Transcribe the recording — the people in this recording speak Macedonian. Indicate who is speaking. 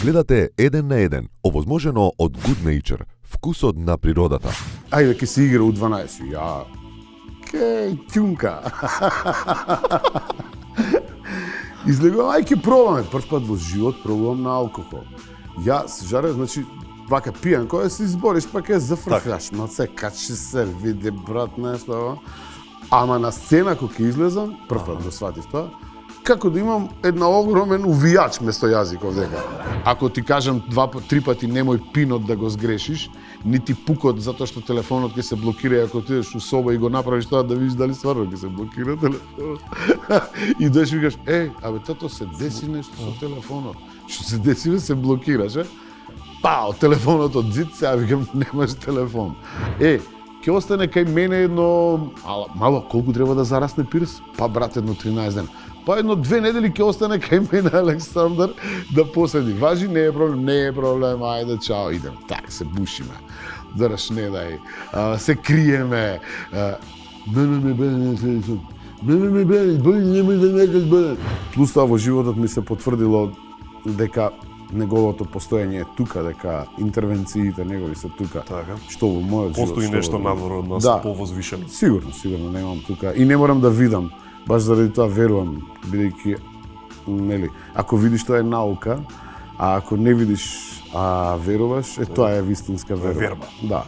Speaker 1: Гледате Еден на еден, овозможено од Good Nature, вкусот на природата.
Speaker 2: Ајде, ке се игра у 12. Ја, ке ќунка. Излегувам, ај ке пробаме. Прв пат во живот пробувам на алкохол. Јас, жаре, значи, вака пијан, која се избориш, па ке зафрфляш. Ма се качи се, види, брат, нешто. Ама на сцена, кога ке излезам, прв пат го сватив тоа, како да имам една огромен увијач место јазик овдека. Ако ти кажам 2-3 пати немој пинот да го сгрешиш, нити пукот затоа што телефонот ќе се блокира, ако ти идеш у соба и го направиш тоа да видиш дали стварно ќе се блокира телефонот. И доеш и викаш, абе тато се деси нешто со телефонот. Што се деси, бе, се блокираш, Пао, телефонот од зид, сега викам немаш телефон. Ќе остане кај мене едно, мало, колку треба да зарасне пирс? Па брат, едно 13 дена. Па едно 2 недели ќе остане кај мене Александар да поседи. Важи, не е проблем, ајде, чао, идем. Так, се бушиме. Зараш не дај, се криеме. Плюс тоа во животот ми се потврдило дека неговото постоење е тука, дека интервенциите негови се тука.
Speaker 3: Така.
Speaker 2: Што во мојот живот.
Speaker 3: Постои нешто надвор од нас, повозвишено.
Speaker 2: Сигурно немам тука. И не морам да видам. Баш заради тоа верувам, бидејќи, нели, ако видиш тоа е наука, а ако не видиш, а веруваш, тоа е вистинска вера.
Speaker 3: Верба.
Speaker 2: Да.